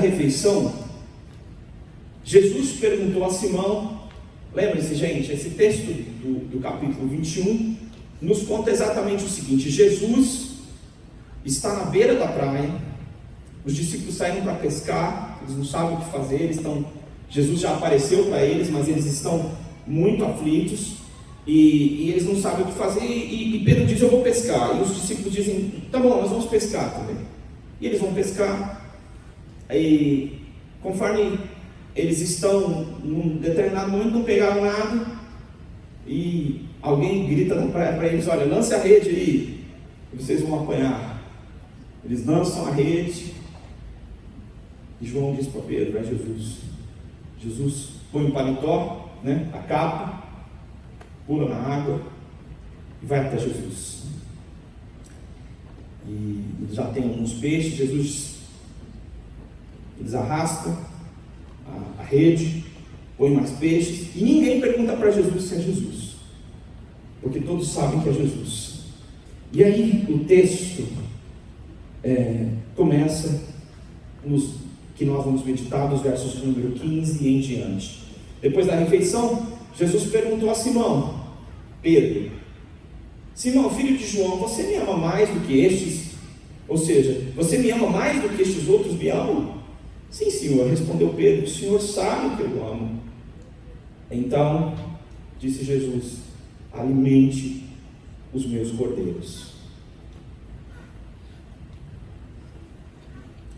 refeição, Jesus perguntou a Simão, lembre-se, gente, esse texto do capítulo 21 nos conta exatamente o seguinte: Jesus está na beira da praia, os discípulos saíram para pescar, eles não sabem o que fazer, Jesus já apareceu para eles, mas eles estão muito aflitos, e eles não sabem o que fazer, e Pedro diz: eu vou pescar, e os discípulos dizem: tá bom, nós vamos pescar também. E eles vão pescar, e conforme eles estão, num determinado momento, não pegaram nada, e alguém grita da praia para eles: olha, lance a rede aí, e vocês vão apanhar. Eles lançam a rede, e João diz para Pedro: é Jesus põe o paletó, a capa, pula na água e vai até Jesus. E já tem alguns peixes, eles arrastam a rede, põe mais peixes, e ninguém pergunta para Jesus se é Jesus, porque todos sabem que é Jesus. E aí o texto começa que nós vamos meditar dos versos de número 15 e em diante. Depois da refeição, Jesus perguntou a Simão, Pedro: Simão, filho de João, você me ama mais do que estes? Ou seja, você me ama mais do que estes outros me amam? Sim, Senhor, respondeu Pedro, o Senhor sabe que eu amo. Então, disse Jesus: alimente os meus cordeiros.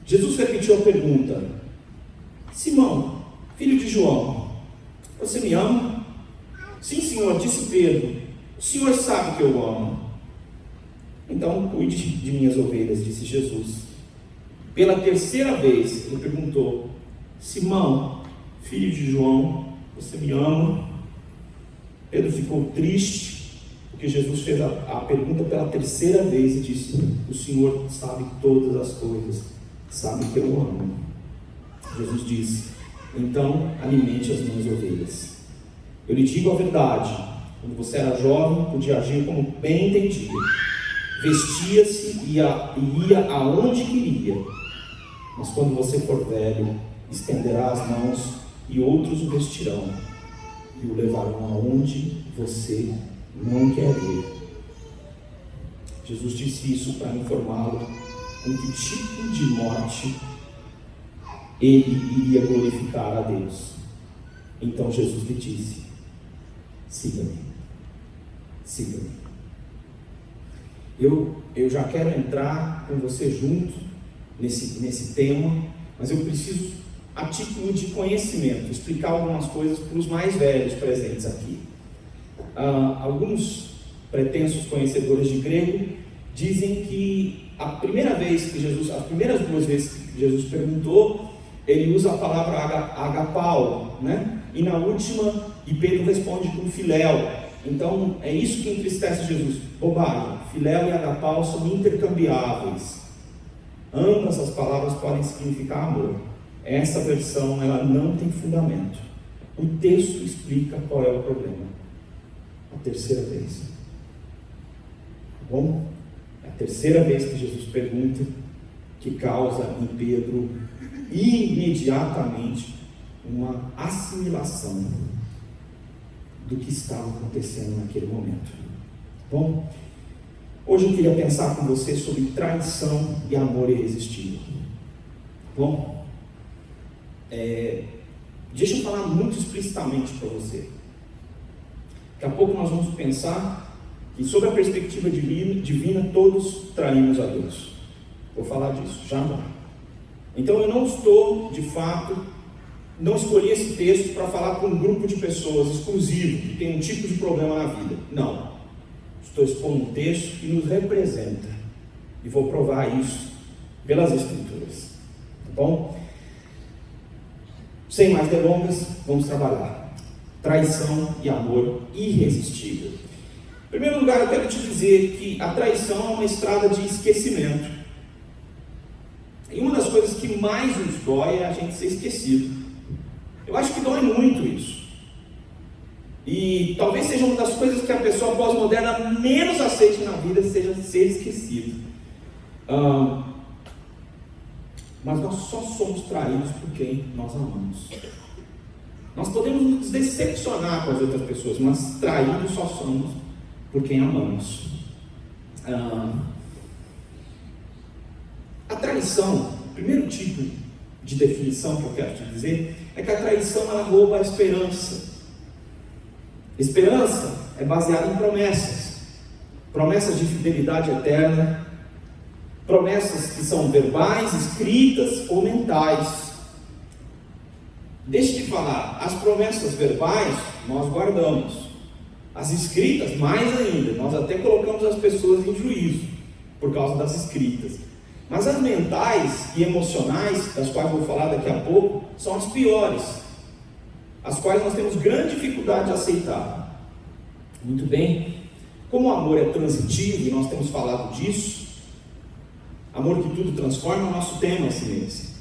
Jesus repetiu a pergunta: Simão, filho de João, você me ama? Sim, Senhor, disse Pedro, o Senhor sabe que eu amo. Então cuide de minhas ovelhas, disse Jesus. Pela terceira vez ele perguntou: Simão, filho de João, você me ama? Pedro ficou triste, porque Jesus fez a pergunta pela terceira vez e disse: o Senhor sabe todas as coisas, sabe que eu amo. Jesus disse: então alimente as minhas ovelhas. Eu lhe digo a verdade, quando você era jovem, podia agir como bem entendia, vestia-se e ia aonde queria, mas quando você for velho, estenderá as mãos e outros o vestirão e o levarão aonde você não quer ir. Jesus disse isso para informá-lo com que tipo de morte ele iria glorificar a Deus. Então Jesus lhe disse: siga-me, siga-me. Eu já quero entrar com você junto nesse tema, mas eu preciso, a título de conhecimento, explicar algumas coisas para os mais velhos presentes aqui. Alguns pretensos conhecedores de grego dizem que as primeiras duas vezes que Jesus perguntou, ele usa a palavra agapau, e na última, e Pedro responde com filéu. Então é isso que entristece Jesus. Bobagem, filéu e agapau são intercambiáveis, ambas as palavras podem significar amor. Essa versão, ela não tem fundamento. O texto explica qual é o problema. A terceira vez, tá bom? É a terceira vez que Jesus pergunta, que causa em Pedro imediatamente uma assimilação do que estava acontecendo naquele momento. Bom, hoje eu queria pensar com você sobre traição e amor irresistível. Bom, deixa eu falar muito explicitamente para você. Daqui a pouco nós vamos pensar que, sob a perspectiva divina, todos traímos a Deus. Vou falar disso já. Então eu não escolhi esse texto para falar com um grupo de pessoas exclusivo, que tem um tipo de problema na vida. Não. Estou expondo um texto que nos representa, e vou provar isso pelas Escrituras. Tá bom? Sem mais delongas, vamos trabalhar. Traição e amor irresistível. Em primeiro lugar, eu quero te dizer que a traição é uma estrada de esquecimento. E uma das coisas que mais nos dói é a gente ser esquecido. Eu acho que dói muito isso. E talvez seja uma das coisas que a pessoa pós-moderna menos aceite na vida, seja ser esquecido. mas nós só somos traídos por quem nós amamos. Nós podemos nos decepcionar com as outras pessoas, mas traídos só somos por quem amamos. A traição, o primeiro tipo de definição que eu quero te dizer, é que a traição ela rouba a esperança. Esperança é baseada em promessas, promessas de fidelidade eterna, promessas que são verbais, escritas ou mentais. Deixa eu te falar, as promessas verbais nós guardamos, as escritas mais ainda, nós até colocamos as pessoas em juízo por causa das escritas. Mas as mentais e emocionais, das quais vou falar daqui a pouco, são as piores, as quais nós temos grande dificuldade de aceitar. Muito bem, como o amor é transitivo, e nós temos falado disso, amor que tudo transforma, é o nosso tema esse mês,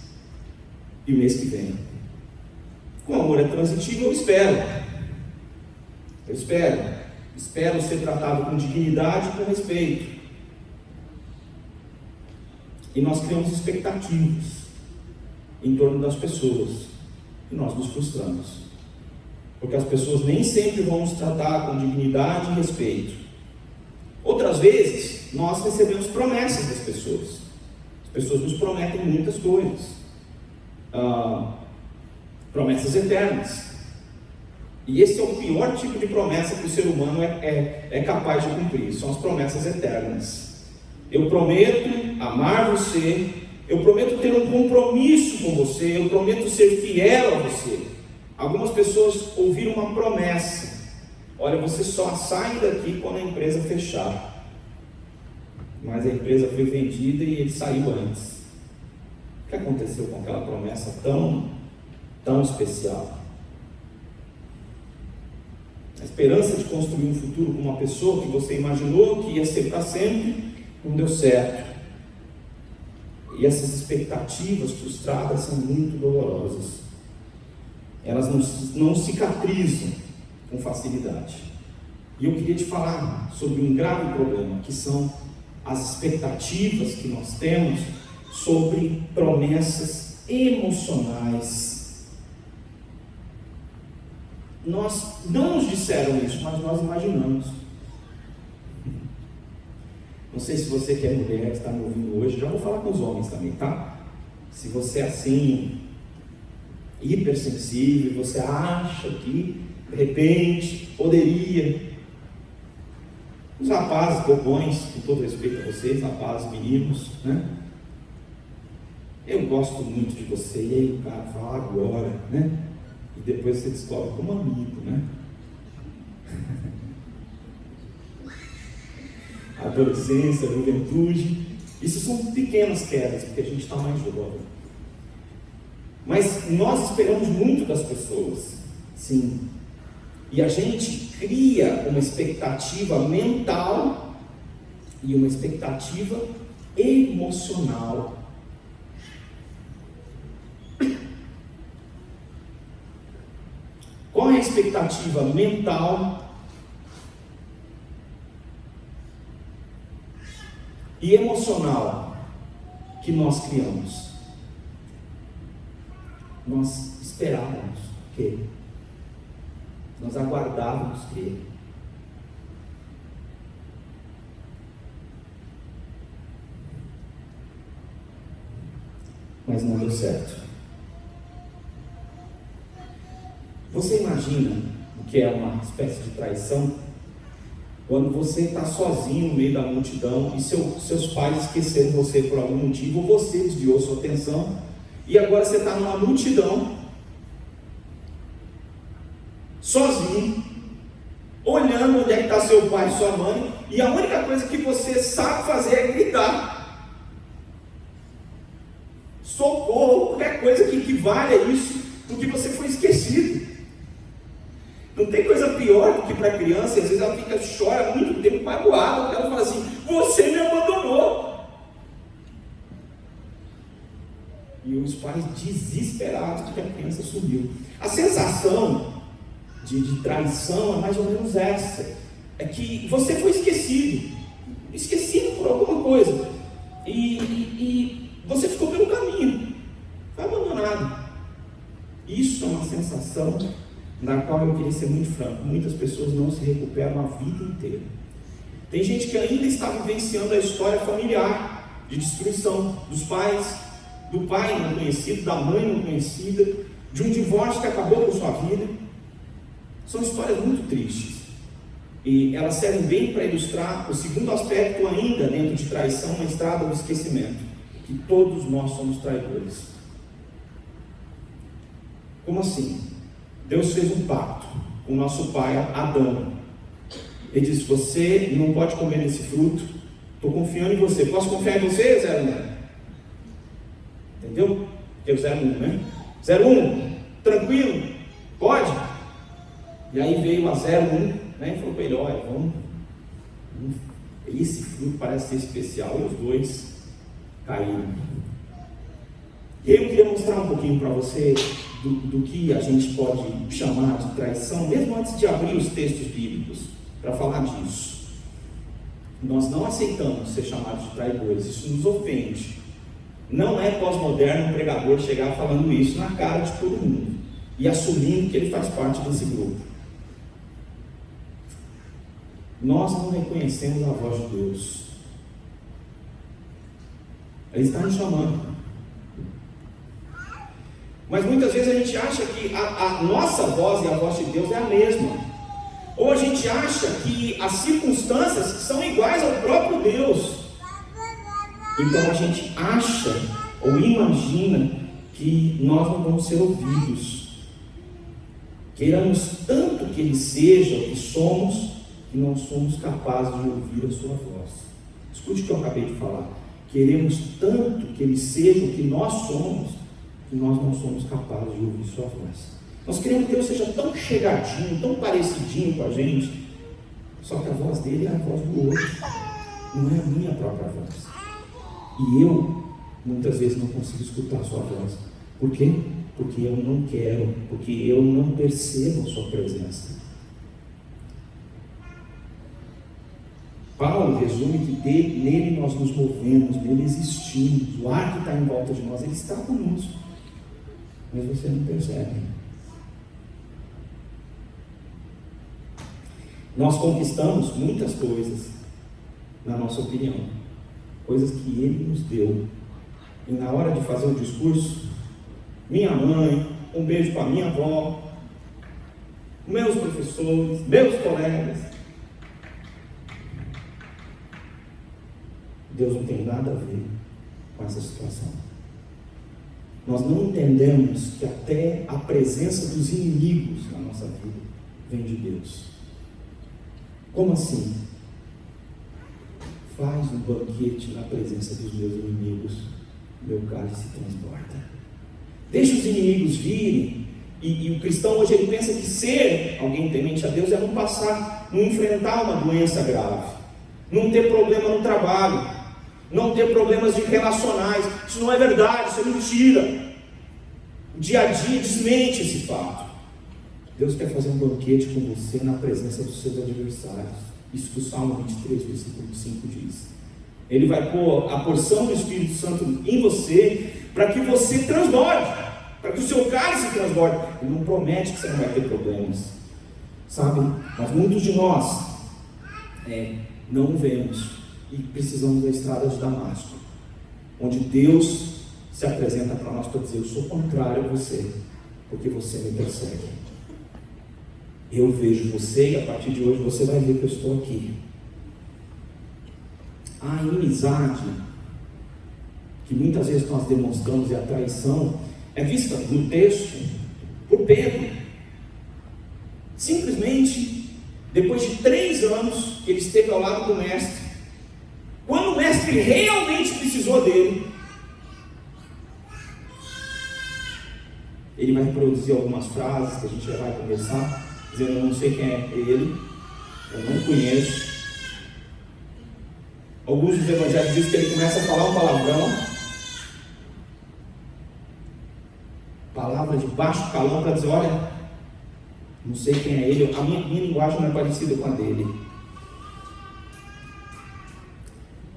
e o mês que vem. Como o amor é transitivo, eu espero ser tratado com dignidade e com respeito. E nós criamos expectativas em torno das pessoas e nós nos frustramos, porque as pessoas nem sempre vão nos tratar com dignidade e respeito. Outras vezes nós recebemos promessas das pessoas. As pessoas nos prometem muitas coisas, promessas eternas, e esse é o pior tipo de promessa que o ser humano é capaz de cumprir, são as promessas eternas. Eu prometo amar você, eu prometo ter um compromisso com você, eu prometo ser fiel a você. Algumas pessoas ouviram uma promessa: olha, você só sai daqui quando a empresa fechar. Mas a empresa foi vendida e ele saiu antes. O que aconteceu com aquela promessa tão especial? A esperança de construir um futuro com uma pessoa que você imaginou que ia ser para sempre, não deu certo. E essas expectativas frustradas são muito dolorosas. Elas não cicatrizam com facilidade. E eu queria te falar sobre um grave problema, que são as expectativas que nós temos sobre promessas emocionais. Nós não nos disseram isso, mas nós imaginamos. Não sei se você que é mulher, que está me ouvindo hoje, já vou falar com os homens também, tá? Se você é assim, hipersensível, você acha que, de repente, poderia. Os rapazes, bobões, com todo respeito a vocês, rapazes, meninos, né? Eu gosto muito de você, e aí o cara fala agora, né? E depois você descobre como amigo, né? Adolescência, juventude, isso são pequenas quedas, porque a gente está mais jovem. Mas nós esperamos muito das pessoas, sim. E a gente cria uma expectativa mental e uma expectativa emocional. Qual é a expectativa mental e emocional que nós criamos? Nós esperávamos que, nós aguardávamos que, mas não deu certo. Você imagina o que é uma espécie de traição? Quando você está sozinho no meio da multidão e seus pais esqueceram você por algum motivo, ou você desviou sua atenção, e agora você está numa multidão, sozinho, olhando onde é que está seu pai e sua mãe, e a única coisa que você sabe fazer é gritar: socorro, qualquer coisa que equivale a isso, porque você foi esquecido. Não tem coisa pior do que para a criança, e às vezes ela chora muito tempo magoada, porque ela fala assim: você me abandonou. E os pais desesperados porque a criança sumiu. A sensação de traição é mais ou menos essa: é que você foi esquecido por alguma coisa, e você ficou pelo caminho. sensação na qual eu queria ser muito franco. Muitas pessoas não se recuperam a vida inteira. Tem gente que ainda está vivenciando a história familiar de destruição dos pais, do pai não conhecido, da mãe não conhecida, de um divórcio que acabou com sua vida. São histórias muito tristes. E elas servem bem para ilustrar o segundo aspecto ainda dentro de traição, na estrada do esquecimento, que todos nós somos traidores. Como assim? Deus fez um pacto com o nosso pai Adão. Ele disse: você não pode comer desse fruto, estou confiando em você. Posso confiar em você, 01? Entendeu? Que é o 01, né? 01, tranquilo? Pode? E aí veio a 01, né, e falou para ele: olha, esse fruto parece ser especial. E os dois caíram. E eu queria mostrar um pouquinho para você do que a gente pode chamar de traição, mesmo antes de abrir os textos bíblicos, para falar disso. Nós não aceitamos ser chamados de traidores, isso nos ofende. Não é pós-moderno um pregador chegar falando isso na cara de todo mundo e assumindo que ele faz parte desse grupo. Nós não reconhecemos a voz de Deus. Ele está nos chamando. Mas muitas vezes a gente acha que a nossa voz e a voz de Deus é a mesma. Ou a gente acha que as circunstâncias são iguais ao próprio Deus. Então a gente acha ou imagina que nós não vamos ser ouvidos. Queiramos tanto que Ele seja o que somos, que não somos capazes de ouvir a sua voz. Escute o que eu acabei de falar. Queremos tanto que Ele seja o que nós somos, que nós não somos capazes de ouvir sua voz. Nós queremos que Deus seja tão chegadinho, tão parecidinho com a gente, só que a voz dele é a voz do outro, não é a minha própria voz. E eu, muitas vezes, não consigo escutar a sua voz. Por quê? Porque eu não quero, porque eu não percebo a sua presença. Paulo resume que nele nós nos movemos, nele existimos, o ar que está em volta de nós, ele está conosco, mas você não percebe. Nós conquistamos muitas coisas, na nossa opinião, coisas que Ele nos deu, e na hora de fazer o discurso, minha mãe, um beijo para minha avó, meus professores, meus colegas, Deus não tem nada a ver com essa situação. Nós não entendemos que até a presença dos inimigos na nossa vida vem de Deus. Como assim? Faz um banquete na presença dos meus inimigos, meu cálice transborda. Deixa os inimigos virem. E o cristão hoje ele pensa que ser alguém temente a Deus é não enfrentar uma doença grave, não ter problema no trabalho, não ter problemas de relacionais. Isso não é verdade, isso é mentira. O dia a dia desmente esse fato. Deus quer fazer um banquete com você na presença dos seus adversários. Isso que o Salmo 23, versículo 5 diz. Ele vai pôr a porção do Espírito Santo em você, para que você transborde, para que o seu cálice transborde. Ele não promete que você não vai ter problemas, sabe? Mas muitos de nós não vemos, e precisamos da estrada de Damasco, onde Deus se apresenta para nós para dizer: eu sou contrário a você, porque você me persegue. Eu vejo você, e a partir de hoje você vai ver que eu estou aqui. A inimizade que muitas vezes nós demonstramos, e a traição, é vista no texto por Pedro. Simplesmente, depois de 3 anos que ele esteve ao lado do mestre, quando o mestre realmente precisou dele, ele vai reproduzir algumas frases que a gente já vai conversar, dizendo: eu não sei quem é ele, eu não conheço. Alguns dos evangelhos dizem que ele começa a falar um palavrão, palavra de baixo calão, para dizer: olha, não sei quem é ele, a minha linguagem não é parecida com a dele.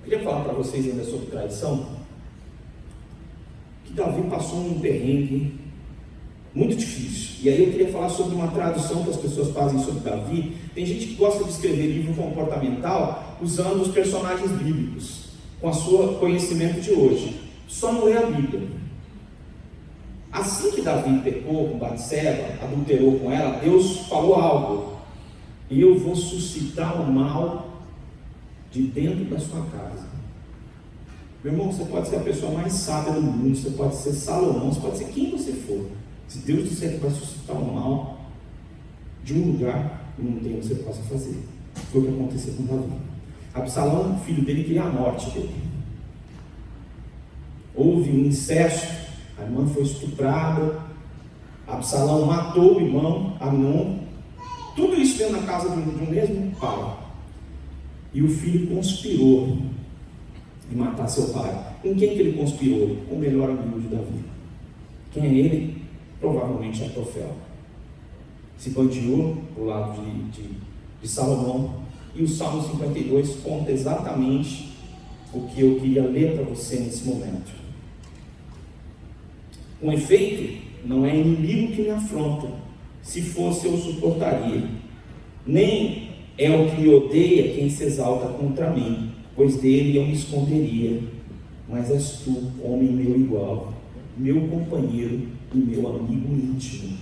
Eu queria falar para vocês ainda sobre traição, que Davi passou um perrengue Muito difícil. E aí eu queria falar sobre uma tradução que as pessoas fazem sobre Davi. Tem gente que gosta de escrever livro comportamental usando os personagens bíblicos, com o seu conhecimento de hoje. Só não lê a Bíblia. Assim que Davi pecou com Batseba, adulterou com ela, Deus falou algo: eu vou suscitar o mal de dentro da sua casa. Meu irmão, você pode ser a pessoa mais sábia do mundo, você pode ser Salomão, você pode ser quem você for. Se Deus disser que vai suscitar o mal de um lugar, não tem o que você possa fazer. Foi o que aconteceu com Davi. Absalão, filho dele, queria a morte dele. Houve um incesto, a irmã foi estuprada, Absalão matou o irmão, Amnon. Tudo isso veio na casa de um mesmo pai. E o filho conspirou em matar seu pai. Com quem que ele conspirou? Com o melhor amigo de Davi. Quem é ele? Provavelmente Ahitofel. Se bandeou do lado de Salomão. E o Salmo 52 conta exatamente o que eu queria ler para você nesse momento. Com efeito, não é inimigo que me afronta. Se fosse, eu suportaria. Nem é o que me odeia quem se exalta contra mim, pois dele eu me esconderia. Mas és tu, homem meu igual, meu companheiro e meu amigo íntimo,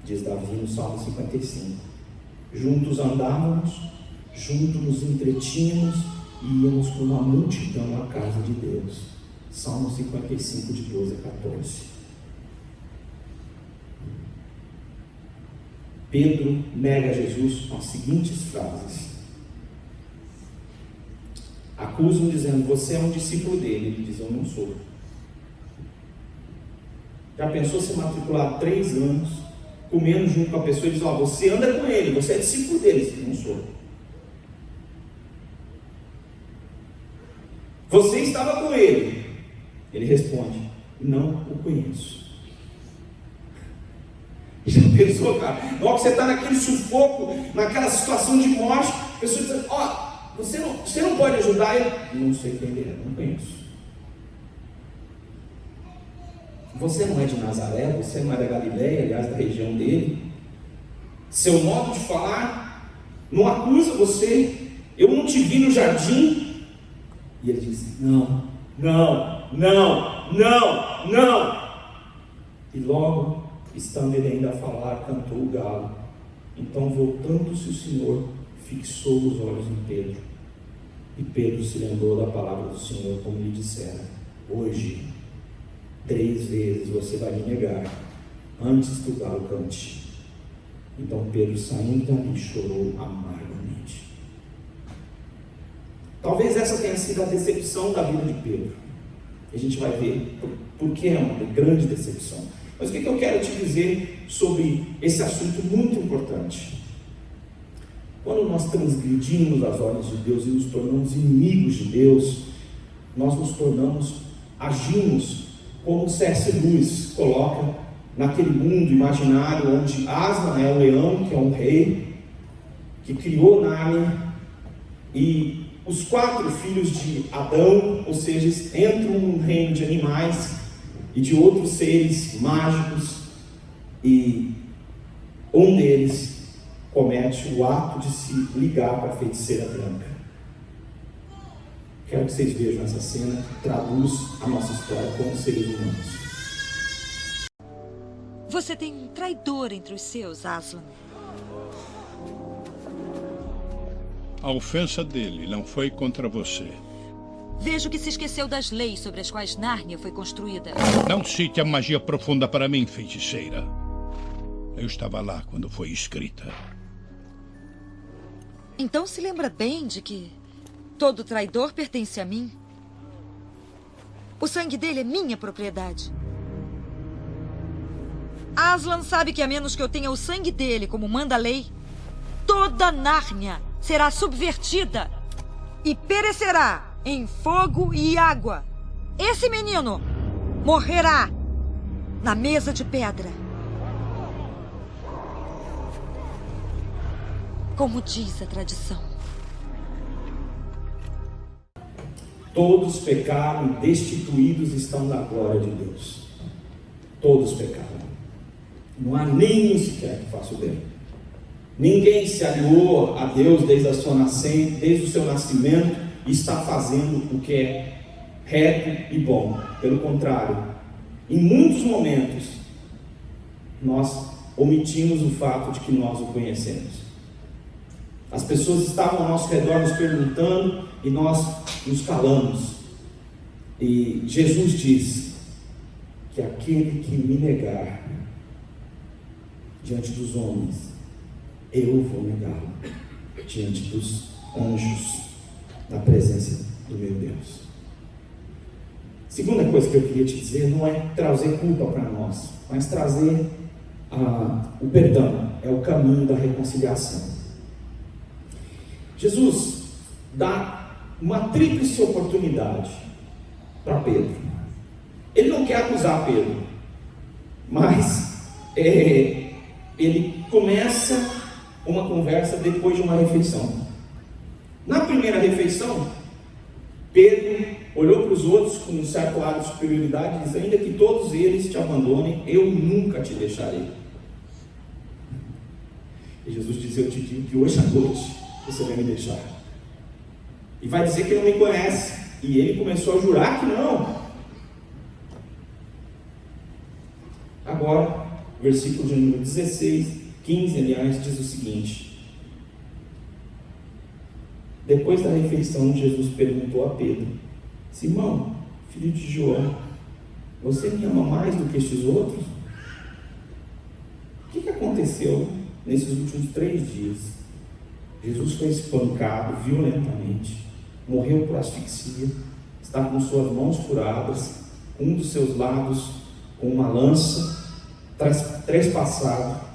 diz Davi no Salmo 55. Juntos andávamos, juntos nos entretínhamos e íamos com uma multidão à casa de Deus. Salmo 55, de 12 a 14. Pedro nega Jesus com as seguintes frases. Acusam dizendo: você é um discípulo dele. Ele diz: eu não sou. Já pensou se matricular há 3 anos, comendo junto com a pessoa e diz: ó, você anda com ele, você é discípulo dele. Ele diz: não sou. Você estava com ele. Ele responde: não o conheço. Já pensou, cara? Na hora que você está naquele sufoco, naquela situação de morte, a pessoa diz: ó, você não pode ajudar ele? Não sei quem ele é, não conheço. Você não é de Nazaré, você não é da Galileia, aliás, da região dele. Seu modo de falar não acusa você. Eu não te vi no jardim. E ele diz: não, não, não, não, não. E logo, estando ele ainda a falar, cantou o galo. Então, voltando-se o Senhor, fixou os olhos em Pedro. E Pedro se lembrou da palavra do Senhor, como lhe dissera: hoje 3 vezes você vai me negar, antes que o galo cante. Então Pedro, saindo dali, chorou amargamente. Talvez essa tenha sido a decepção da vida de Pedro. A gente vai ver porque é uma grande decepção. Mas o que eu quero te dizer sobre esse assunto muito importante? Quando nós transgredimos as ordens de Deus e nos tornamos inimigos de Deus, nós nos tornamos, agimos como C.S. Lewis coloca naquele mundo imaginário onde Aslan é o leão, que é um rei, que criou Nárnia, e os 4 filhos de Adão, ou seja, entram num reino de animais e de outros seres mágicos, e um deles comete o ato de se ligar para a feiticeira branca. Quero que vocês vejam essa cena que traduz a nossa história como seres humanos. Você tem um traidor entre os seus, Aslan. A ofensa dele não foi contra você. Vejo que se esqueceu das leis sobre as quais Nárnia foi construída. Não cite a magia profunda para mim, feiticeira. Eu estava lá quando foi escrita. Então se lembra bem de que todo traidor pertence a mim. O sangue dele é minha propriedade. Aslan sabe que a menos que eu tenha o sangue dele, como manda a lei, toda Nárnia será subvertida e perecerá em fogo e água. Esse menino morrerá na mesa de pedra. Como diz a tradição. Todos pecaram e destituídos estão da glória de Deus. Todos pecaram. Não há nenhum sequer que faça o bem. Ninguém se aliou a Deus desde a sua nascença, desde o seu nascimento, e está fazendo o que é reto e bom. Pelo contrário, em muitos momentos, nós omitimos o fato de que nós o conhecemos. As pessoas estavam ao nosso redor nos perguntando e nós nos calamos. E Jesus diz que aquele que me negar diante dos homens, eu vou negá-lo diante dos anjos, na presença do meu Deus. Segunda coisa que eu queria te dizer, não é trazer culpa para nós, mas trazer o perdão, é o caminho da reconciliação. Jesus dá uma tríplice oportunidade para Pedro. Ele não quer acusar Pedro, mas ele começa uma conversa depois de uma refeição. Na primeira refeição, Pedro olhou para os outros com um certo ar de superioridade e diz: ainda que todos eles te abandonem, eu nunca te deixarei. E Jesus diz: eu te digo que hoje à noite você vai me deixar. E vai dizer que não me conhece. E ele começou a jurar que não. Agora, versículo de número 15, aliás, diz o seguinte: depois da refeição, Jesus perguntou a Pedro: Simão, filho de João, você me ama mais do que estes outros? O que aconteceu nesses últimos 3 dias? Jesus foi espancado violentamente, morreu por asfixia, está com suas mãos furadas, um dos seus lados com uma lança trespassado.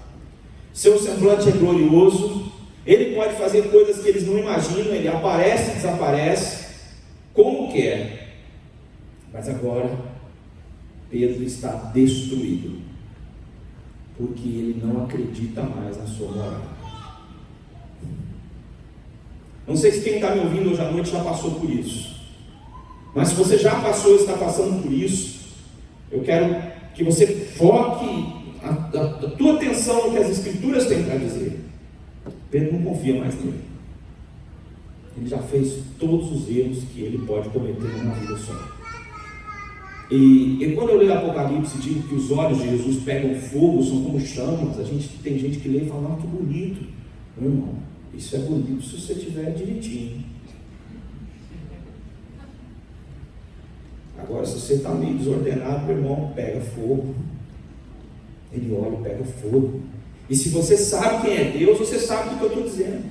Seu semblante é glorioso, ele pode fazer coisas que eles não imaginam, ele aparece e desaparece como quer. Mas agora Pedro está destruído, porque ele não acredita mais na sua moral. Não sei se quem está me ouvindo hoje à noite já passou por isso, mas se você já passou e está passando por isso, eu quero que você foque a tua atenção no que as Escrituras têm para dizer. Pedro não confia mais nele. Ele já fez todos os erros que ele pode cometer numa vida só. E quando eu leio Apocalipse e digo que os olhos de Jesus pegam fogo, são como chamas, tem gente que lê e fala: que bonito. Meu irmão, isso é bonito se você tiver direitinho. Agora, se você está meio desordenado, meu irmão, pega fogo. Ele olha e pega fogo. E se você sabe quem é Deus, você sabe do que eu estou dizendo.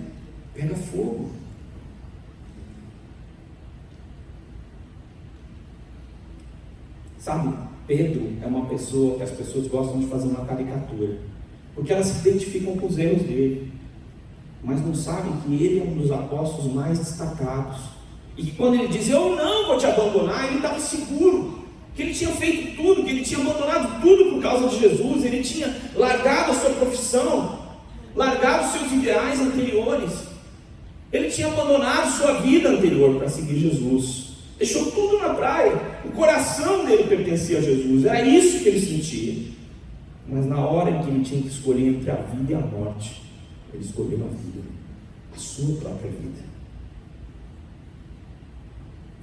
Pega fogo. Sabe, Pedro é uma pessoa que as pessoas gostam de fazer uma caricatura, porque elas se identificam com os erros dele, mas não sabem que ele é um dos apóstolos mais destacados, e que quando ele diz: eu não vou te abandonar, ele estava seguro que ele tinha feito tudo, que ele tinha abandonado tudo por causa de Jesus. Ele tinha largado a sua profissão, largado os seus ideais anteriores, ele tinha abandonado sua vida anterior para seguir Jesus, deixou tudo na praia. O coração dele pertencia a Jesus, era isso que ele sentia. Mas na hora em que ele tinha que escolher entre a vida e a morte, ele escolheu a vida, a sua própria vida.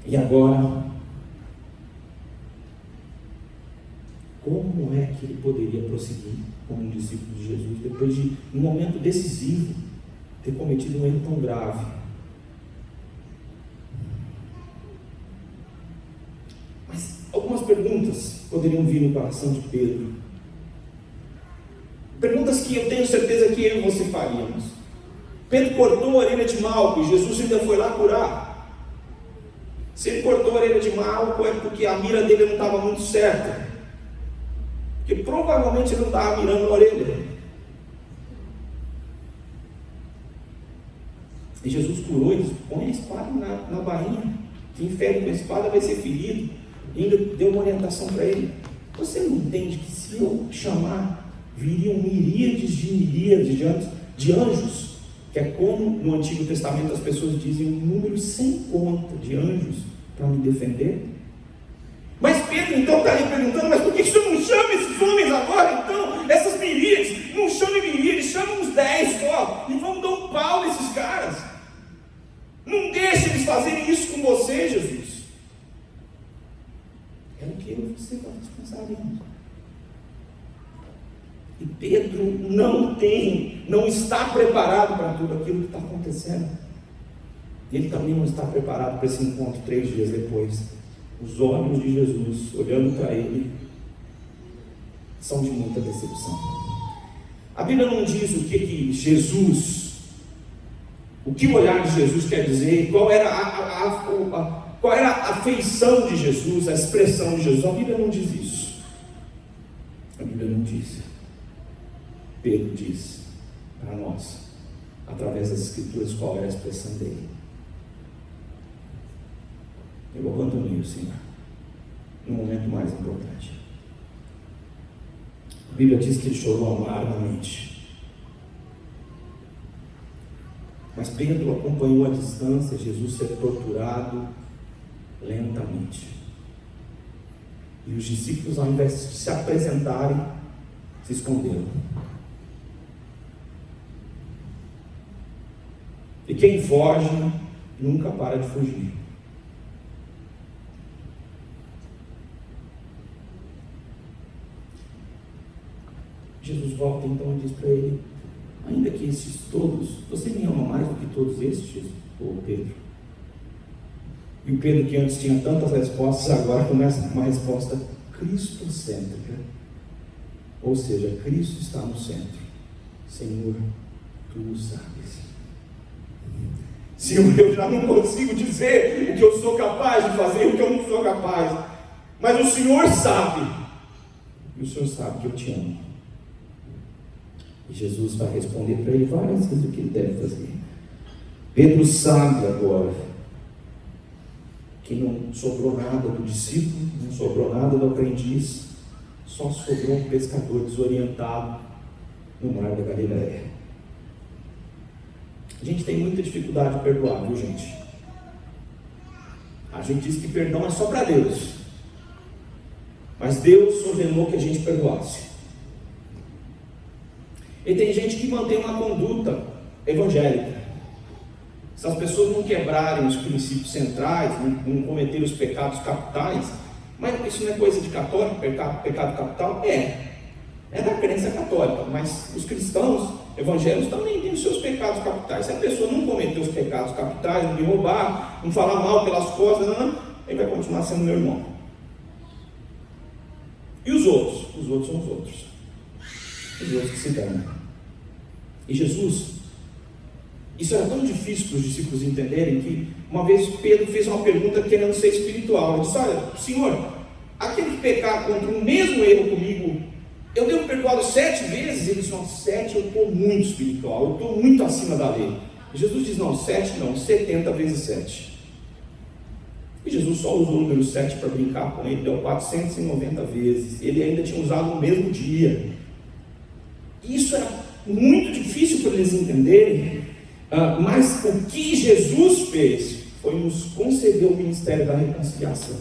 E agora, como é que ele poderia prosseguir como um discípulo de Jesus, depois de um momento decisivo, ter cometido um erro tão grave? Mas algumas perguntas poderiam vir no coração de Pedro, perguntas que eu tenho certeza que eu e você faríamos. Pedro cortou a orelha de Malco e Jesus ainda foi lá curar. Se ele cortou a orelha de Malco, é porque a mira dele não estava muito certa, porque provavelmente ele não estava mirando a orelha. E Jesus curou, ele disse: põe a espada na bainha, quem fere com a espada vai ser ferido. E ainda deu uma orientação para ele: você não entende que se eu chamar, viriam miríades de anjos, que é como no Antigo Testamento as pessoas dizem um número sem conta de anjos para me defender? Mas Pedro então está aí perguntando, mas por que o senhor não chama esses homens agora então? Essas miríades, não chame miríades, chama uns 10 só, e vamos dar um pau nesses caras. Não deixe eles fazerem isso com você, Jesus. É o que eu e você estamos pensando. E Pedro não está preparado para tudo aquilo que está acontecendo. Ele também não está preparado para esse encontro 3 dias depois. Os olhos de Jesus, olhando para ele, são de muita decepção. A Bíblia não diz o que Jesus, o que o olhar de Jesus quer dizer, qual era a feição de Jesus, a expressão de Jesus. A Bíblia não diz isso. A Bíblia não diz. Pedro diz para nós, através das Escrituras, qual era a expressão dele. Eu abandono o Senhor no momento mais importante. A Bíblia diz que ele chorou amargamente. Mas Pedro acompanhou à distância Jesus ser torturado lentamente. E os discípulos, ao invés de se apresentarem, se esconderam. E quem foge nunca para de fugir. Jesus volta então e diz para ele: ainda que esses todos, você me ama mais do que todos estes, Pedro? E o Pedro, que antes tinha tantas respostas, agora começa com uma resposta cristocêntrica. Ou seja, Cristo está no centro. Senhor, tu sabes. Senhor, eu já não consigo dizer o que eu sou capaz de fazer e o que eu não sou capaz, mas o Senhor sabe, e o Senhor sabe que eu te amo. E Jesus vai responder para ele várias vezes o que ele deve fazer. Pedro sabe agora que não sobrou nada do discípulo, não sobrou nada do aprendiz, só sobrou um pescador desorientado no mar da Galileia. A gente tem muita dificuldade de perdoar, viu, gente? A gente diz que perdão é só para Deus, mas Deus ordenou que a gente perdoasse. E tem gente que mantém uma conduta evangélica. Se as pessoas não quebrarem os princípios centrais, não cometerem os pecados capitais, mas isso não é coisa de católico, pecado capital? É da crença católica, mas os cristãos evangélicos também têm os seus pecados capitais. Se a pessoa não cometer os pecados capitais, não me roubar, não falar mal pelas costas, ele vai continuar sendo meu irmão. E os outros? Os outros são os outros. Os outros que se dão. E Jesus, isso era tão difícil para os discípulos entenderem, que uma vez Pedro fez uma pergunta querendo ser espiritual. Ele disse: olha, Senhor, aquele que pecar contra o mesmo erro comigo, eu devo perdoá-lo 7 vezes? Ele disse: não, 7 eu estou muito espiritual, eu estou muito acima da lei. E Jesus diz: não, 7 não, 70 vezes 7. E Jesus só usou o número 7 para brincar com ele, deu 490 vezes. Ele ainda tinha usado no mesmo dia. Isso era muito difícil para eles entenderem, mas o que Jesus fez foi nos conceder o ministério da reconciliação.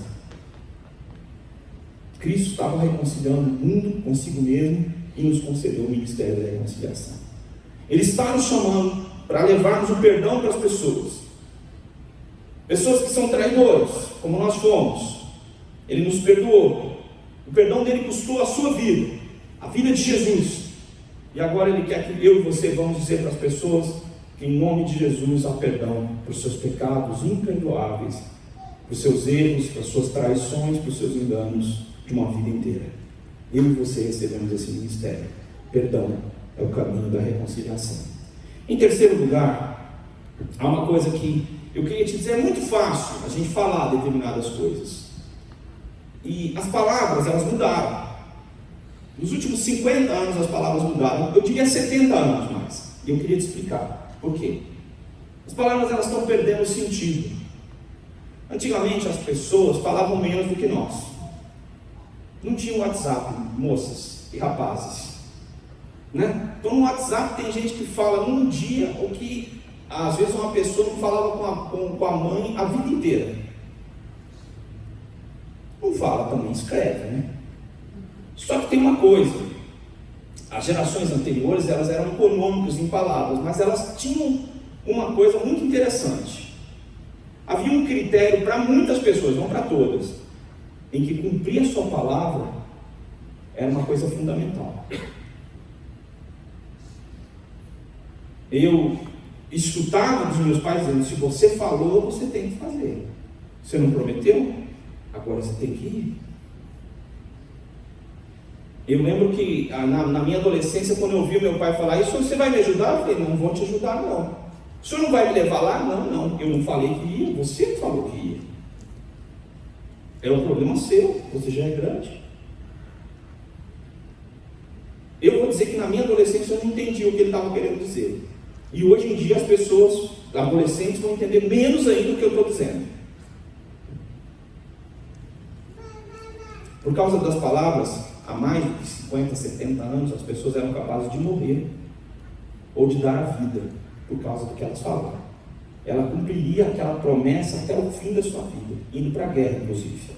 Cristo estava reconciliando o mundo consigo mesmo e nos concedeu o ministério da reconciliação. Ele está nos chamando para levarmos o perdão para as pessoas que são traidores, como nós fomos. Ele nos perdoou. O perdão dele custou a sua vida, a vida de Jesus. E agora ele quer que eu e você vamos dizer para as pessoas que em nome de Jesus há perdão para os seus pecados imperdoáveis, para os seus erros, para as suas traições, para os seus enganos de uma vida inteira. Eu e você recebemos esse ministério. Perdão é o caminho da reconciliação. Em terceiro lugar, há uma coisa que eu queria te dizer: é muito fácil a gente falar determinadas coisas, e as palavras, elas mudaram. Nos últimos 50 anos as palavras mudaram, eu diria 70 anos mais, e eu queria te explicar por quê. As palavras, elas estão perdendo o sentido. Antigamente as pessoas falavam menos do que nós. Não tinha WhatsApp, moças e rapazes, né? Então no WhatsApp tem gente que fala num dia o que às vezes uma pessoa não falava com a mãe a vida inteira. Não fala também, escreve, né? Só que tem uma coisa, as gerações anteriores, elas eram econômicas em palavras, mas elas tinham uma coisa muito interessante. Havia um critério para muitas pessoas, não para todas, em que cumprir a sua palavra era uma coisa fundamental. Eu escutava dos meus pais dizendo: se você falou, você tem que fazer. Você não prometeu? Agora você tem que ir. Eu lembro que na minha adolescência, quando eu ouvi meu pai falar isso: você vai me ajudar? Eu falei: não vou te ajudar não. O senhor não vai me levar lá? Não, eu não falei que ia, você falou que ia. É um problema seu, você já é grande. Eu vou dizer que na minha adolescência eu não entendi o que ele estava querendo dizer. E hoje em dia as pessoas, adolescentes, vão entender menos ainda o que eu estou dizendo. Por causa das palavras, há mais de 50, 70 anos, as pessoas eram capazes de morrer ou de dar a vida por causa do que elas falaram. Ela cumpriria aquela promessa até o fim da sua vida, indo para a guerra, inclusive.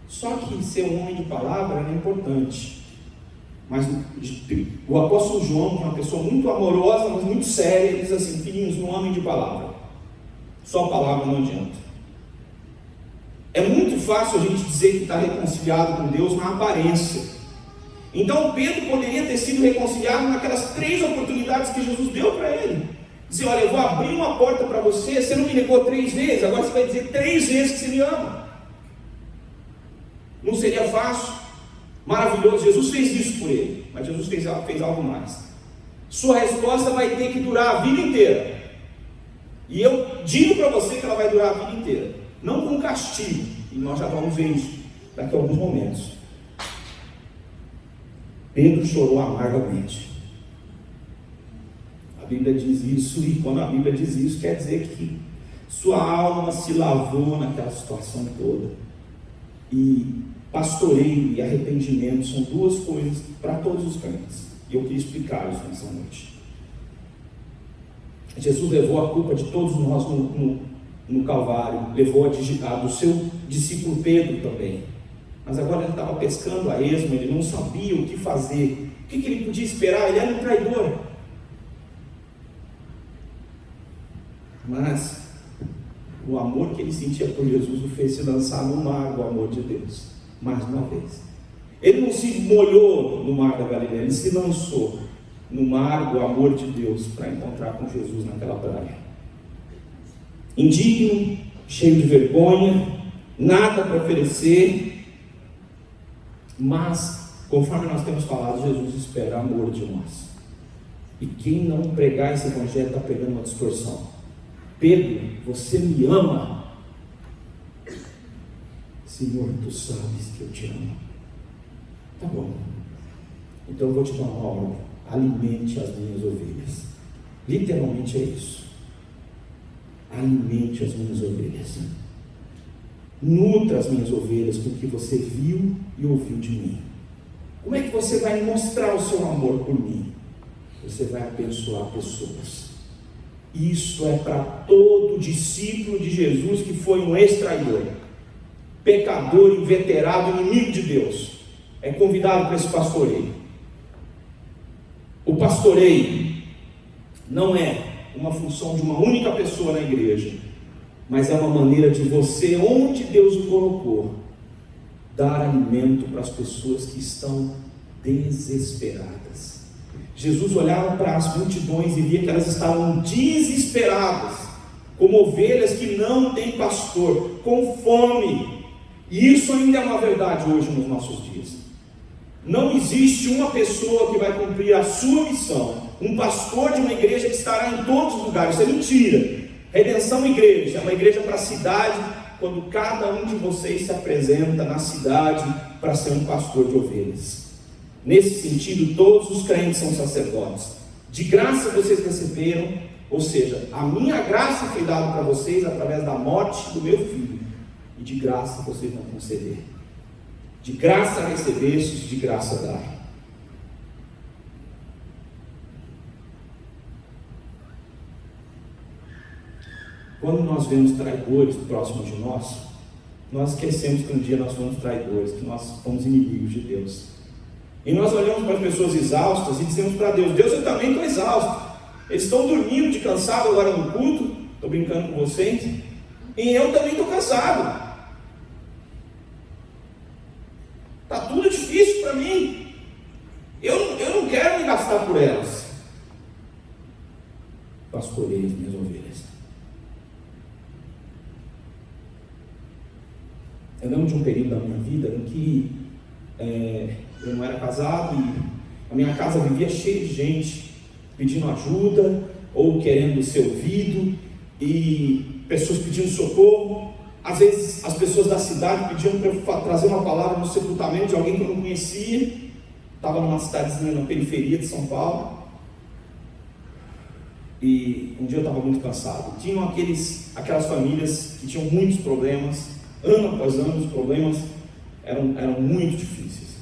Só que ser um homem de palavra era importante. Mas o apóstolo João, que é uma pessoa muito amorosa, mas muito séria, ele diz assim: filhinhos, um homem de palavra. Só palavra não adianta. É muito fácil a gente dizer que está reconciliado com Deus na aparência. Então Pedro poderia ter sido reconciliado naquelas 3 oportunidades que Jesus deu para ele. Dizer: olha, eu vou abrir uma porta para você, você não me negou 3 vezes, agora você vai dizer 3 vezes que você me ama. Não seria fácil? Maravilhoso. Jesus fez isso por ele, mas Jesus fez algo mais. Sua resposta vai ter que durar a vida inteira. E eu digo para você que ela vai durar a vida inteira, não com castigo, e nós já vamos ver isso daqui a alguns momentos. Pedro chorou amargamente. A Bíblia diz isso, e quando a Bíblia diz isso, quer dizer que sua alma se lavou naquela situação toda. E pastoreio e arrependimento são 2 coisas para todos os crentes. E eu queria explicar isso nessa noite. Jesus levou a culpa de todos nós no Calvário, levou a do seu discípulo Pedro também. Mas agora ele estava pescando a esmo, ele não sabia o que fazer. O que ele podia esperar? Ele era um traidor. Mas o amor que ele sentia por Jesus o fez se lançar no mar do amor de Deus, mais uma vez. Ele não se molhou no mar da Galileia, ele se lançou no mar do amor de Deus para encontrar com Jesus naquela praia. Indigno, cheio de vergonha, nada para oferecer, mas, conforme nós temos falado, Jesus espera amor de nós. E quem não pregar esse evangelho está pegando uma distorção. Pedro, você me ama? Senhor, tu sabes que eu te amo. Tá bom, então eu vou te dar uma ordem: alimente as minhas ovelhas. Literalmente é isso. Alimente as minhas ovelhas. Nutra as minhas ovelhas com o que você viu e ouviu de mim. Como é que você vai mostrar o seu amor por mim? Você vai abençoar pessoas. Isso é para todo discípulo de Jesus que foi um ex-traidor, pecador, inveterado, inimigo de Deus. É convidado para esse pastoreio. O pastoreio não é uma função de uma única pessoa na igreja, mas é uma maneira de você, onde Deus o colocou, dar alimento para as pessoas que estão desesperadas. Jesus olhava para as multidões e via que elas estavam desesperadas, como ovelhas que não têm pastor, com fome. E isso ainda é uma verdade hoje nos nossos dias. Não existe uma pessoa que vai cumprir a sua missão, um pastor de uma igreja que estará em todos os lugares. Isso é mentira. Redenção Igreja é uma igreja para a cidade, quando cada um de vocês se apresenta na cidade para ser um pastor de ovelhas. Nesse sentido, todos os crentes são sacerdotes. De graça vocês receberam, ou seja, a minha graça foi dada para vocês através da morte do meu filho, e de graça vocês vão conceder. De graça recebestes, de graça dai. Quando nós vemos traidores próximos de nós esquecemos que um dia nós fomos traidores, que nós fomos inimigos de Deus. E nós olhamos para as pessoas exaustas e dizemos para Deus: Deus, eu também estou exausto. Eles estão dormindo de cansado agora no culto, estou brincando com vocês, e eu também estou cansado. Está tudo difícil para mim. Eu não quero me gastar por elas. Pastorei as minhas ovelhas. Eu lembro de um período da minha vida em que eu não era casado e a minha casa vivia cheia de gente pedindo ajuda ou querendo ser ouvido, e pessoas pedindo socorro. Às vezes as pessoas da cidade pediam para eu trazer uma palavra no sepultamento de alguém que eu não conhecia. Estava numa cidadezinha na periferia de São Paulo, e um dia eu estava muito cansado. Tinham aquelas famílias que tinham muitos problemas, ano após ano. Os problemas eram muito difíceis.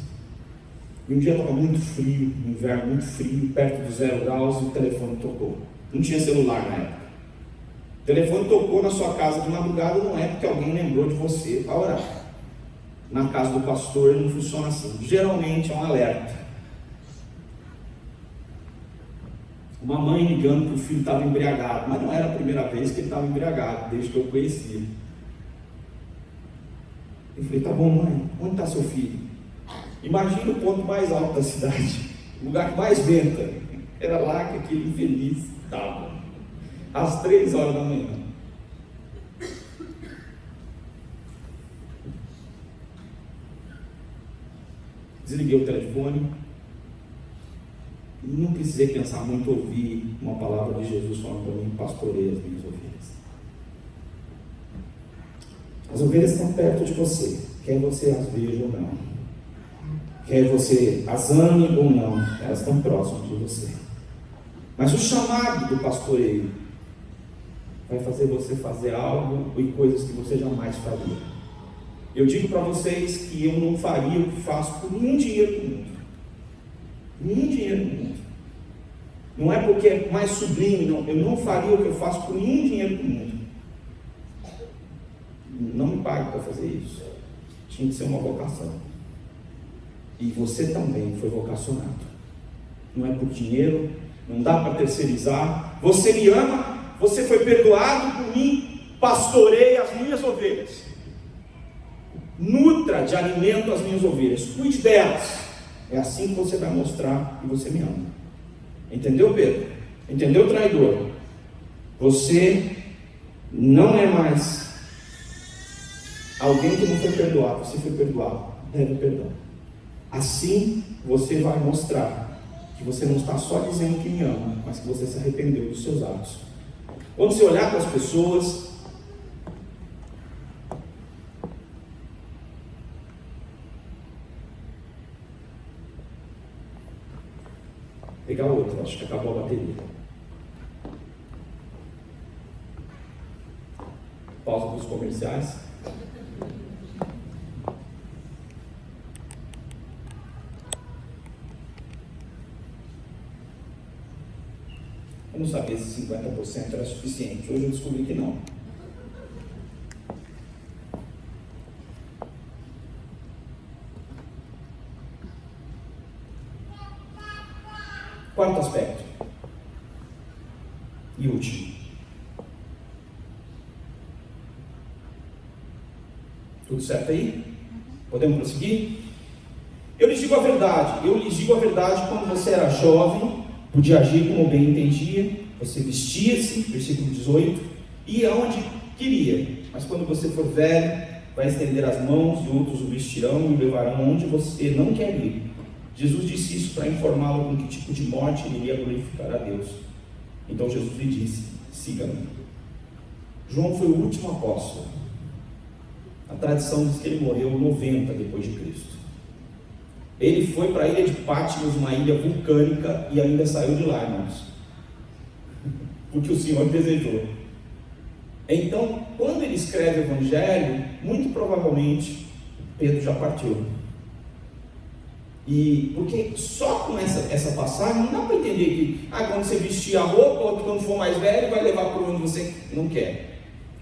E um dia estava muito frio, no inverno muito frio, perto de 0 graus, e o telefone tocou. Não tinha celular na época. O telefone tocou na sua casa de madrugada, não é porque alguém lembrou de você para orar. Na casa do pastor não funciona assim. Geralmente é um alerta. Uma mãe ligando que o filho estava embriagado, mas não era a primeira vez que ele estava embriagado, desde que eu conhecia. Eu falei: tá bom, mãe, onde está seu filho? Imagina o ponto mais alto da cidade, o lugar que mais venta. Era lá que aquele infeliz estava, às 3 horas da manhã. Desliguei o telefone e não precisei pensar muito, ouvir uma palavra de Jesus falando para mim: pastorei as minhas ovelhas. As ovelhas estão perto de você, quer você as veja ou não, quer você as ame ou não, elas estão próximas de você. Mas o chamado do pastoreio vai fazer você fazer algo e coisas que você jamais faria. Eu digo para vocês que eu não faria o que faço por nenhum dinheiro do mundo. Nenhum dinheiro do mundo. Não é porque é mais sublime, não. Eu não faria o que eu faço por nenhum dinheiro do mundo. Não me pague para fazer isso. Tinha que ser uma vocação. E você também foi vocacionado. Não é por dinheiro, não dá para terceirizar. Você me ama, você foi perdoado por mim, pastorei as minhas ovelhas. Nutra de alimento as minhas ovelhas, cuide delas. É assim que você vai mostrar que você me ama. Entendeu, Pedro? Entendeu, traidor? Você não é mais alguém que não foi perdoado. Você foi perdoado, deve perdão. Assim você vai mostrar que você não está só dizendo que me ama, mas que você se arrependeu dos seus atos. Quando você olhar para as pessoas, pegar outro, acho que acabou a bateria. Pausa para os comerciais. Eu não sabia se 50% era suficiente. Hoje eu descobri que não. Quarto aspecto e último. Tudo certo aí? Podemos prosseguir? Eu lhes digo a verdade. Quando você era jovem, podia agir como bem entendia. Você vestia-se, versículo 18, ia onde queria. Mas quando você for velho, vai estender as mãos e outros o vestirão e o levarão onde você não quer ir. Jesus disse isso para informá-lo com que tipo de morte ele iria glorificar a Deus. Então Jesus lhe disse: siga-me. João foi o último apóstolo. A tradição diz que ele morreu 90 depois de Cristo. Ele foi para a ilha de Patmos, uma ilha vulcânica, e ainda saiu de lá, irmãos, porque o Senhor desejou. Então, quando ele escreve o Evangelho, muito provavelmente Pedro já partiu. E porque só com essa passagem não dá para entender que quando você vestir a roupa, ou quando for mais velho, vai levar para onde você não quer.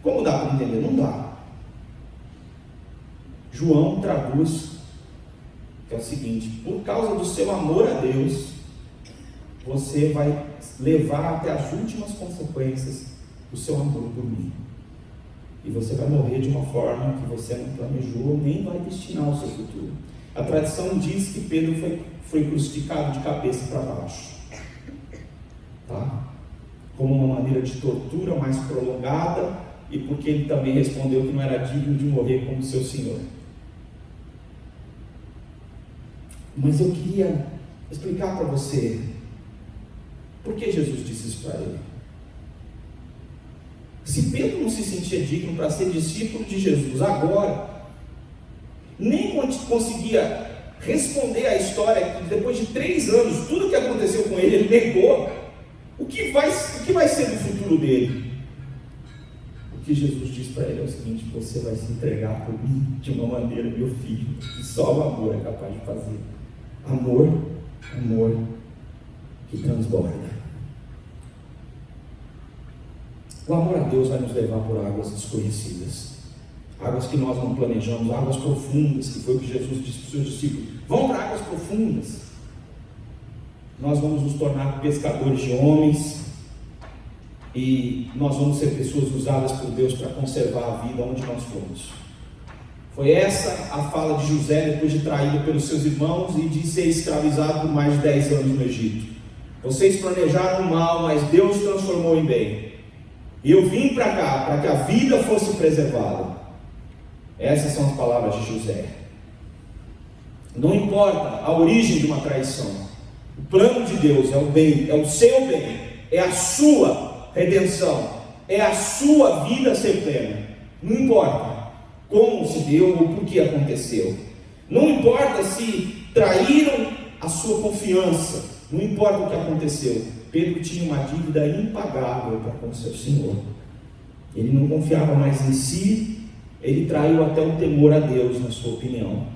Como dá para entender? Não dá. João traduz que é o seguinte: por causa do seu amor a Deus, você vai levar até as últimas consequências do seu amor por mim. E você vai morrer de uma forma que você não planejou, nem vai destinar o seu futuro. A tradição diz que Pedro foi crucificado de cabeça para baixo, tá? Como uma maneira de tortura mais prolongada, e porque ele também respondeu que não era digno de morrer como seu Senhor. Mas eu queria explicar para você por que Jesus disse isso para ele. Se Pedro não se sentia digno para ser discípulo de Jesus agora, nem conseguia responder a história que depois de 3 anos, tudo que aconteceu com ele, ele negou, o que vai ser do futuro dele? O que Jesus diz para ele é o seguinte: você vai se entregar por mim de uma maneira, meu filho, que só o amor é capaz de fazer. Amor que transborda. O amor a Deus vai nos levar por águas desconhecidas, águas que nós não planejamos, águas profundas, que foi o que Jesus disse para os seus discípulos: vão para águas profundas. Nós vamos nos tornar pescadores de homens, e nós vamos ser pessoas usadas por Deus para conservar a vida onde nós formos. Foi essa a fala de José depois de traído pelos seus irmãos e de ser escravizado por mais de 10 anos no Egito. Vocês planejaram o mal, mas Deus transformou em bem. E eu vim para cá para que a vida fosse preservada. Essas são as palavras de José. Não importa a origem de uma traição, o plano de Deus é o bem, é o seu bem, é a sua redenção, é a sua vida ser plena. Não importa como se deu ou por que aconteceu. Não importa se traíram a sua confiança. Não importa o que aconteceu. Pedro tinha uma dívida impagável para com seu Senhor. Ele não confiava mais em si. Ele traiu até o temor a Deus, na sua opinião.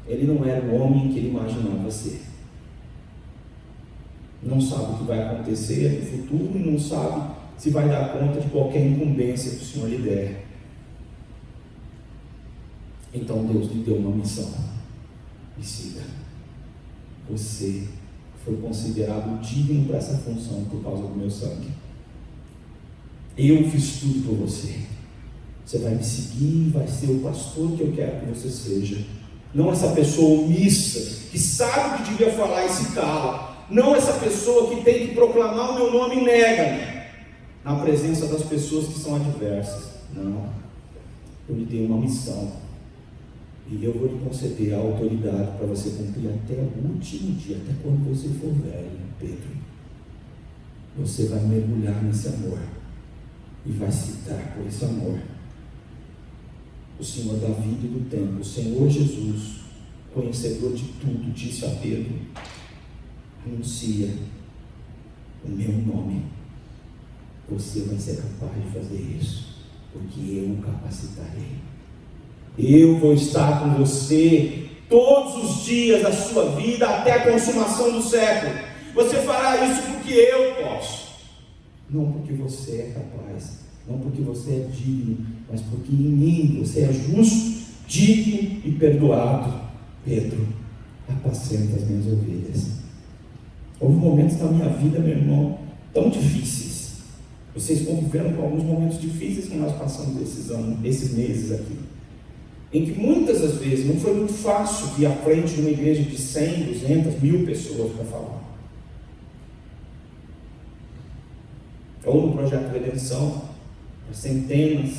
Ele não era o homem que ele imaginava ser. Não sabe o que vai acontecer no futuro e não sabe se vai dar conta de qualquer incumbência que o Senhor lhe der. Então Deus lhe deu uma missão: me siga. Você foi considerado digno para essa função por causa do meu sangue. Eu fiz tudo por você. Você vai me seguir, vai ser o pastor que eu quero que você seja. Não essa pessoa omissa, que sabe o que devia falar e se cala. Não essa pessoa que tem que proclamar o meu nome e nega-me na presença das pessoas que são adversas. Não. Eu lhe dei uma missão. E eu vou lhe conceder a autoridade para você cumprir até o último dia, até quando você for velho, Pedro. Você vai mergulhar nesse amor e vai se dar por esse amor. O Senhor da vida e do tempo, o Senhor Jesus, conhecedor de tudo, disse a Pedro: anuncia o meu nome. Você vai ser capaz de fazer isso, porque eu o capacitarei. Eu vou estar com você todos os dias da sua vida até a consumação do século. Você fará isso porque eu posso, não porque você é capaz, não porque você é digno, mas porque em mim você é justo, digno e perdoado. Pedro, apacenta as minhas ovelhas. Houve momentos na minha vida, meu irmão, tão difíceis. Vocês conviveram com alguns momentos difíceis que nós passamos esses meses aqui, em que muitas das vezes não foi muito fácil vir à frente de uma igreja de 100, 200, 1000 pessoas para falar. Ou no projeto de redenção, para centenas,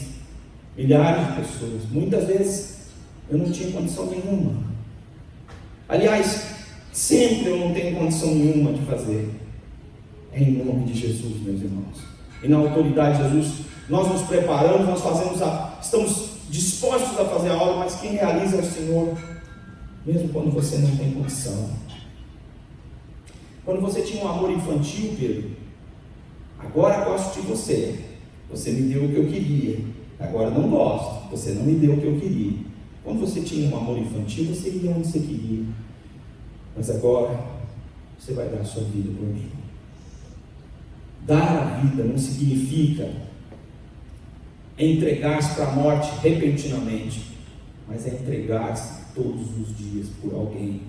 milhares de pessoas. Muitas vezes eu não tinha condição nenhuma. Aliás, sempre eu não tenho condição nenhuma de fazer. É em nome de Jesus, meus irmãos. E na autoridade de Jesus, nós nos preparamos, nós estamos dispostos a fazer a obra, mas quem realiza é o Senhor, mesmo quando você não tem condição. Quando você tinha um amor infantil, Pedro, agora gosto de você, você me deu o que eu queria, agora não gosto, você não me deu o que eu queria. Quando você tinha um amor infantil, você ia onde você queria, mas agora você vai dar a sua vida por mim. Dar a vida não significa é entregar-se para a morte repentinamente, mas é entregar-se todos os dias por alguém,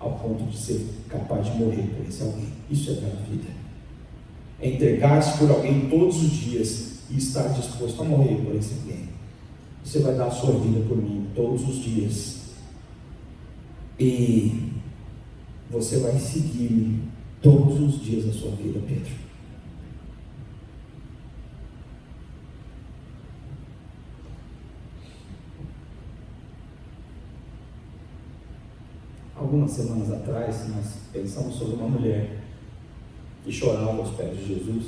ao ponto de ser capaz de morrer por esse alguém. Isso é dar a vida. É entregar-se por alguém todos os dias e estar disposto a morrer por esse alguém. Você vai dar a sua vida por mim todos os dias, e você vai seguir-me todos os dias da sua vida, Pedro. Algumas semanas atrás, nós pensamos sobre uma mulher que chorava aos pés de Jesus.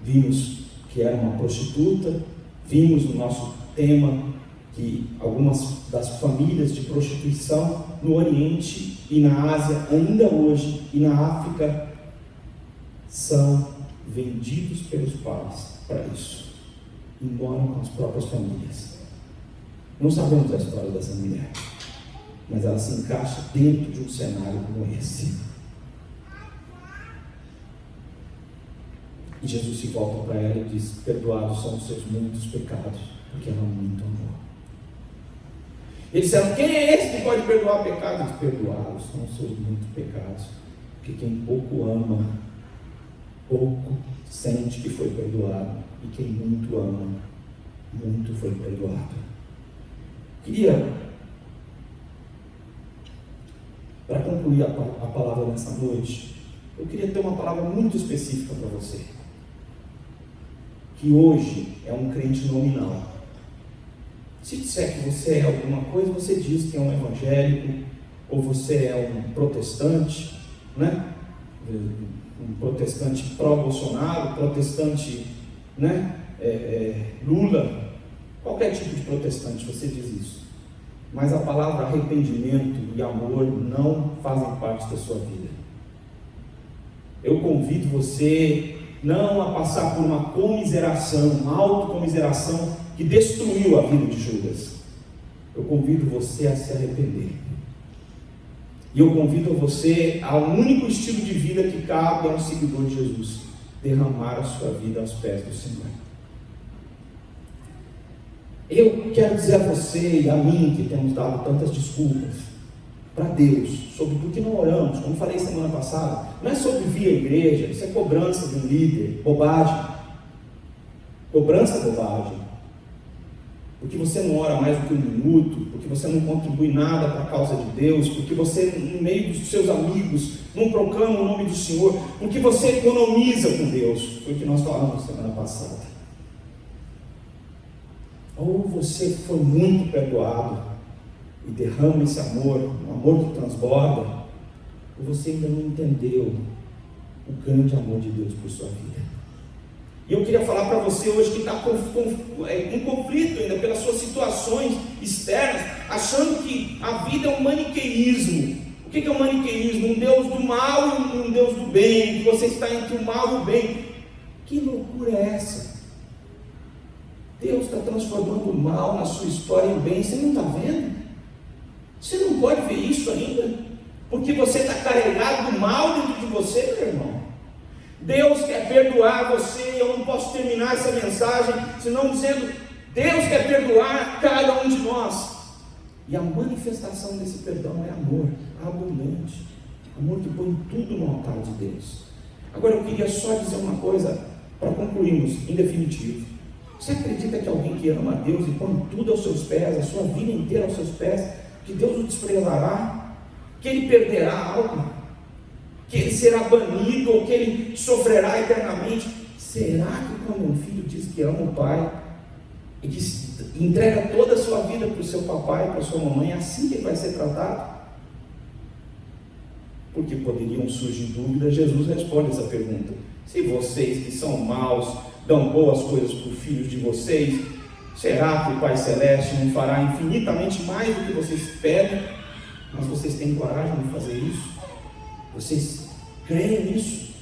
Vimos que era uma prostituta, vimos no nosso tema que algumas das famílias de prostituição no Oriente e na Ásia, ainda hoje, e na África, são vendidos pelos pais para isso, e moram com as próprias famílias. Não sabemos a história dessa mulher, mas ela se encaixa dentro de um cenário como esse. E Jesus se volta para ela e diz: perdoados são os seus muitos pecados, porque ela muito amou. Eles disseram: quem é esse que pode perdoar pecados? Perdoados são os seus muitos pecados, porque quem pouco ama, pouco sente que foi perdoado, e quem muito ama, muito foi perdoado. Para concluir a palavra nessa noite, eu queria ter uma palavra muito específica para você, que hoje é um crente nominal. Se disser que você é alguma coisa, você diz que é um evangélico, ou você é um protestante, né? Um protestante pró-Bolsonaro, protestante, né? Lula, qualquer tipo de protestante, você diz isso. Mas a palavra arrependimento e amor não fazem parte da sua vida. Eu convido você não a passar por uma comiseração, uma autocomiseração que destruiu a vida de Judas. Eu convido você a se arrepender. E eu convido você ao único estilo de vida que cabe a um seguidor de Jesus: derramar a sua vida aos pés do Senhor. Eu quero dizer a você e a mim, que temos dado tantas desculpas para Deus sobre por que não oramos, como falei semana passada, não é sobre vir à igreja, isso é cobrança de um líder, bobagem. Cobrança é bobagem. Porque você não ora mais do que um minuto, porque você não contribui nada para a causa de Deus, porque você, no meio dos seus amigos, não proclama o nome do Senhor, porque você economiza com Deus. Foi o que nós falamos semana passada. Ou você foi muito perdoado e derrama esse amor, um amor que transborda, ou você ainda não entendeu o grande amor de Deus por sua vida. E eu queria falar para você hoje que está em conflito ainda pelas suas situações externas, achando que a vida é um maniqueísmo. O que é um maniqueísmo? Um Deus do mal e um Deus do bem, que você está entre o mal e o bem. Que loucura é essa? Deus está transformando o mal na sua história em bem. Você não está vendo? Você não pode ver isso ainda, porque você está carregado do mal dentro de você, meu irmão. Deus quer perdoar você. Eu não posso terminar essa mensagem senão dizendo: Deus quer perdoar cada um de nós, e a manifestação desse perdão é amor abundante, amor que põe tudo no altar de Deus. Agora eu queria só dizer uma coisa para concluirmos em definitivo. Você acredita que alguém que ama a Deus e põe tudo aos seus pés, a sua vida inteira aos seus pés, que Deus o desprezará, que ele perderá algo, que ele será banido ou que ele sofrerá eternamente? Será que quando um filho diz que ama o pai e que entrega toda a sua vida para o seu papai, para a sua mamãe, é assim que ele vai ser tratado? Porque poderiam surgir dúvidas. Jesus responde essa pergunta: se vocês que são maus dão boas coisas para os filhos de vocês, será que o Pai Celeste não fará infinitamente mais do que vocês pedem? Mas vocês têm coragem de fazer isso? Vocês creem nisso?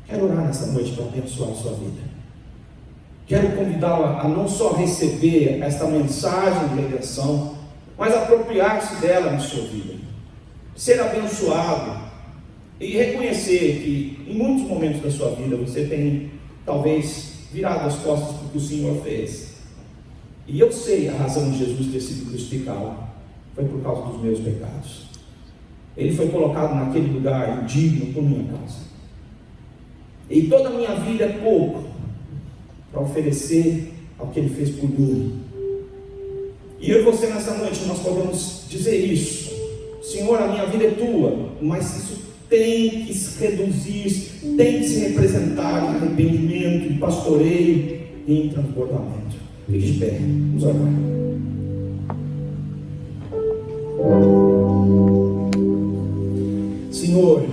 Quero orar nessa noite para abençoar a sua vida. Quero convidá-la a não só receber esta mensagem de redenção, mas apropriar-se dela na sua vida, ser abençoado e reconhecer que em muitos momentos da sua vida você tem talvez virado as costas para o que o Senhor fez. E eu sei a razão de Jesus ter sido crucificado. Foi por causa dos meus pecados. Ele foi colocado naquele lugar indigno por minha causa. E toda a minha vida é pouco para oferecer ao que Ele fez por mim. E eu e você nessa noite nós podemos dizer isso: Senhor, a minha vida é Tua, mas isso tem que se reduzir, tem que se representar em arrependimento, em pastoreio e em transbordamento. Fique de pé, vamos orar. Senhor,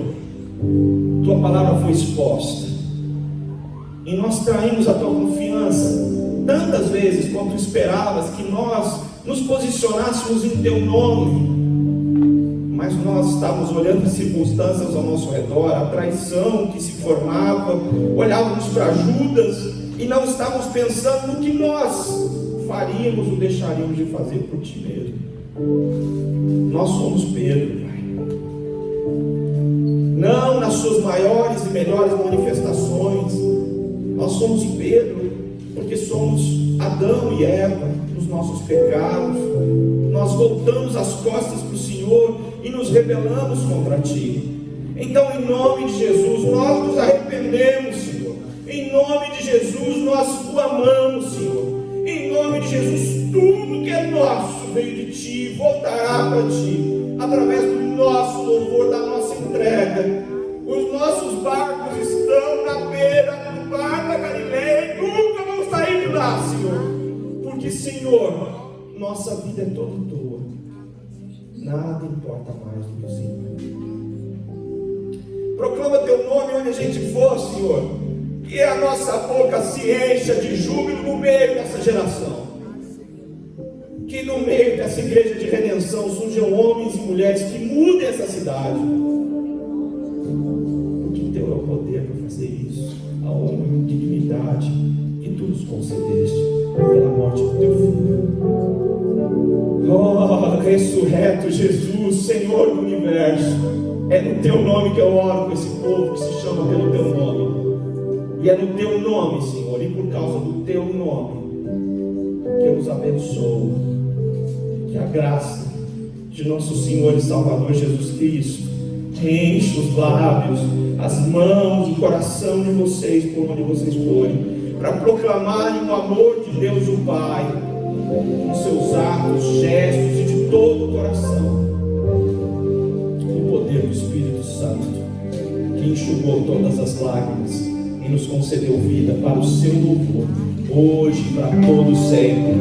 Tua palavra foi exposta e nós traímos a Tua confiança tantas vezes quanto esperavas que nós nos posicionássemos em Teu nome, mas nós estávamos olhando as circunstâncias ao nosso redor, a traição que se formava, olhávamos para Judas e não estávamos pensando no que nós faríamos ou deixaríamos de fazer por Ti mesmo. Nós somos Pedro, Pai. Não nas suas maiores e melhores manifestações. Nós somos Pedro porque somos Adão e Eva nos nossos pecados. Nós voltamos as costas para o Senhor e nos rebelamos contra Ti. Então, em nome de Jesus, nós nos arrependemos, Senhor. Em nome de Jesus, nós O amamos, Senhor. Em nome de Jesus, tudo que é nosso veio de Ti, voltará para Ti, através do nosso louvor, da nossa entrega. Os nossos barcos estão na beira do mar da Galileia e nunca vão sair de lá, Senhor. Porque, Senhor, nossa vida é toda Tua. Nada importa mais do que o Senhor. Proclama Teu nome onde a gente for, Senhor. Que a nossa boca se encha de júbilo no meio dessa geração. Que no meio dessa igreja de redenção surjam homens e mulheres que mudem essa cidade. Porque Teu é o poder para fazer isso. A honra e a dignidade que Tu nos concedeste pela morte do Teu Filho. Oh, ressurreto Jesus, Senhor do universo. É no Teu nome que eu oro com esse povo que se chama pelo Teu nome. E é no Teu nome, Senhor, e por causa do Teu nome, que eu os abençoo. Que a graça de nosso Senhor e Salvador Jesus Cristo enche os lábios, as mãos, o coração de vocês, por onde vocês forem, para proclamarem o amor de Deus o Pai, com seus atos, gestos e de todo o coração. O poder do Espírito Santo, que enxugou todas as lágrimas e nos concedeu vida para o Seu louvor, hoje e para todo sempre,